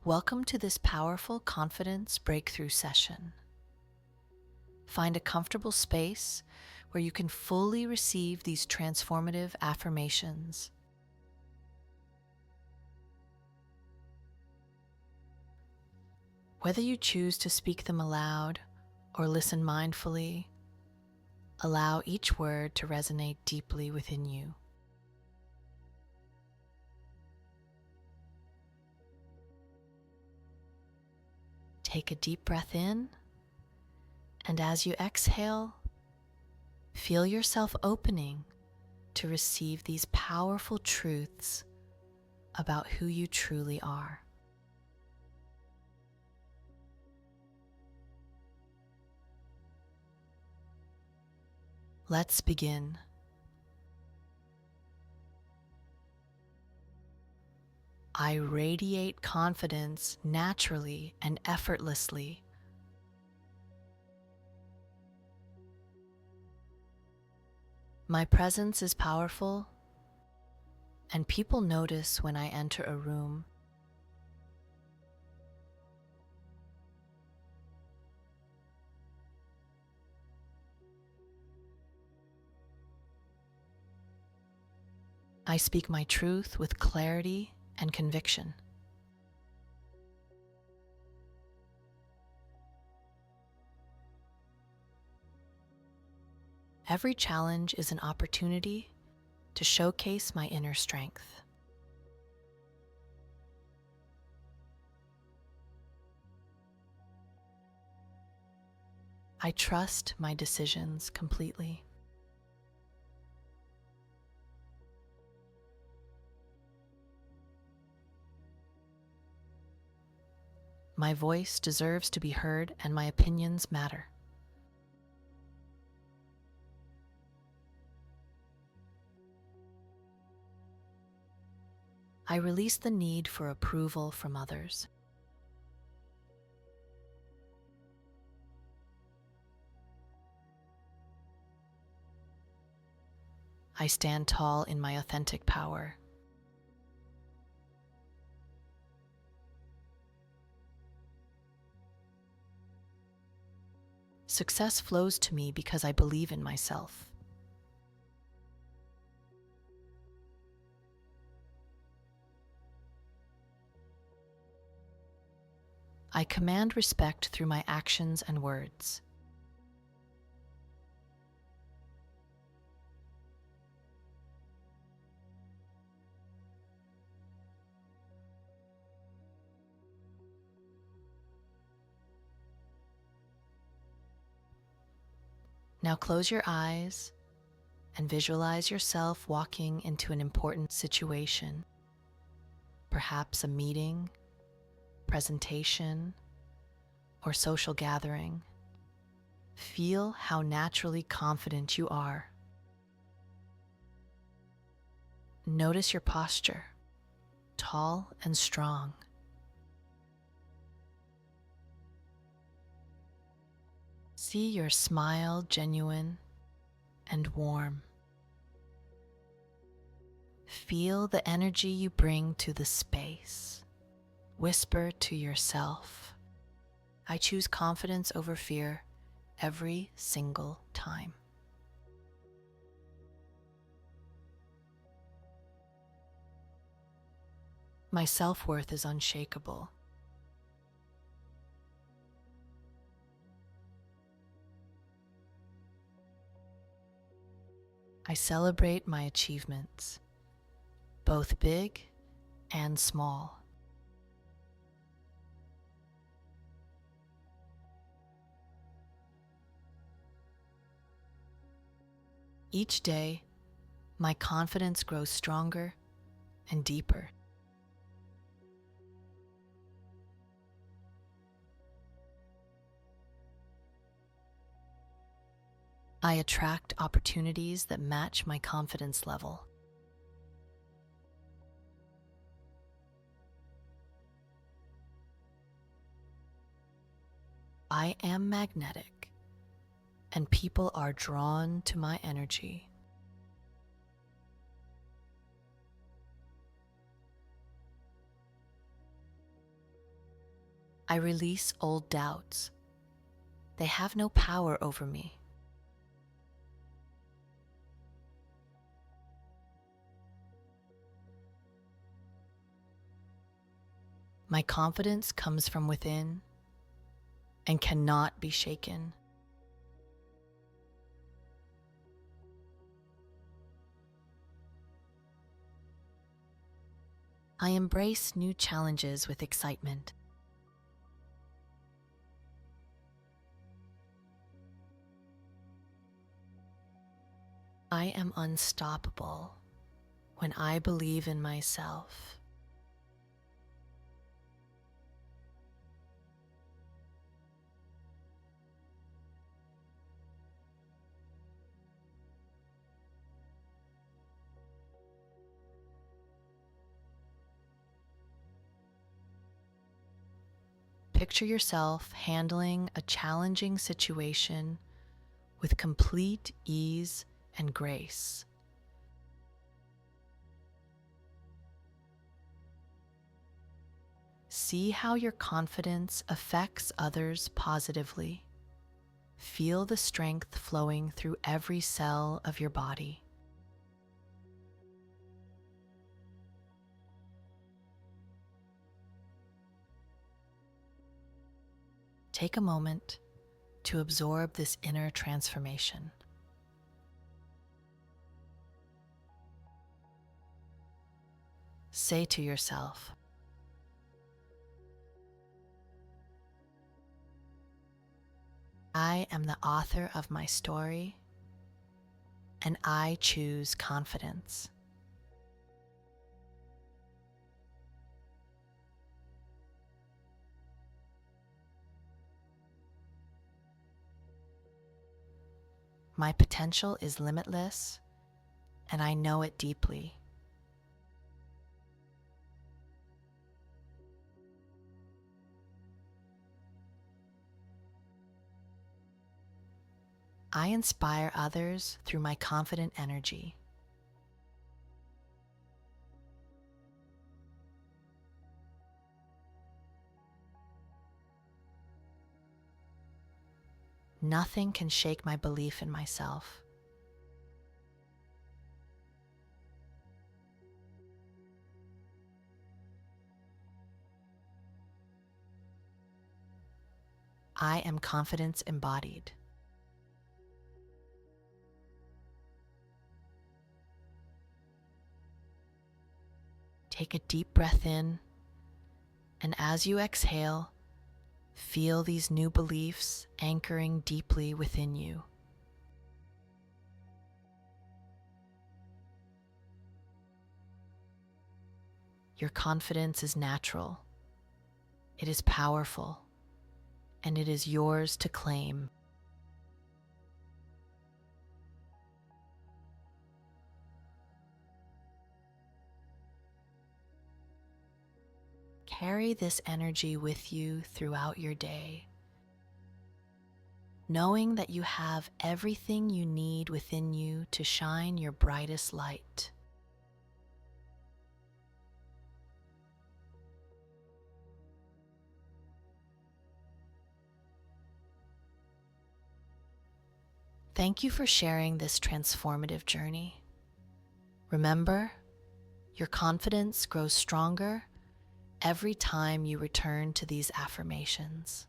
Welcome to this powerful confidence breakthrough session. Find a comfortable space where you can fully receive these transformative affirmations. Whether you choose to speak them aloud or listen mindfully, allow each word to resonate deeply within you. Take a deep breath in, and as you exhale, feel yourself opening to receive these powerful truths about who you truly are. Let's begin. I radiate confidence naturally and effortlessly. My presence is powerful, and people notice when I enter a room. I speak my truth with clarity and conviction. Every challenge is an opportunity to showcase my inner strength. I trust my decisions completely. My voice deserves to be heard, and my opinions matter. I release the need for approval from others. I stand tall in my authentic power. Success flows to me because I believe in myself. I command respect through my actions and words. Now close your eyes and visualize yourself walking into an important situation, perhaps a meeting, presentation, or social gathering. Feel how naturally confident you are. Notice your posture, tall and strong. See your smile genuine and warm. Feel the energy you bring to the space. Whisper to yourself, I choose confidence over fear every single time. My self-worth is unshakable. I celebrate my achievements, both big and small. Each day, my confidence grows stronger and deeper. I attract opportunities that match my confidence level. I am magnetic, and people are drawn to my energy. I release old doubts. They have no power over me. My confidence comes from within and cannot be shaken. I embrace new challenges with excitement. I am unstoppable when I believe in myself. Picture yourself handling a challenging situation with complete ease and grace. See how your confidence affects others positively. Feel the strength flowing through every cell of your body. Take a moment to absorb this inner transformation. Say to yourself, I am the author of my story, and I choose confidence. My potential is limitless, and I know it deeply. I inspire others through my confident energy. Nothing can shake my belief in myself. I am confidence embodied. Take a deep breath in, and as you exhale, feel these new beliefs anchoring deeply within you. Your confidence is natural, it is powerful, and it is yours to claim. Carry this energy with you throughout your day, knowing that you have everything you need within you to shine your brightest light. Thank you for sharing this transformative journey. Remember, your confidence grows stronger every time you return to these affirmations.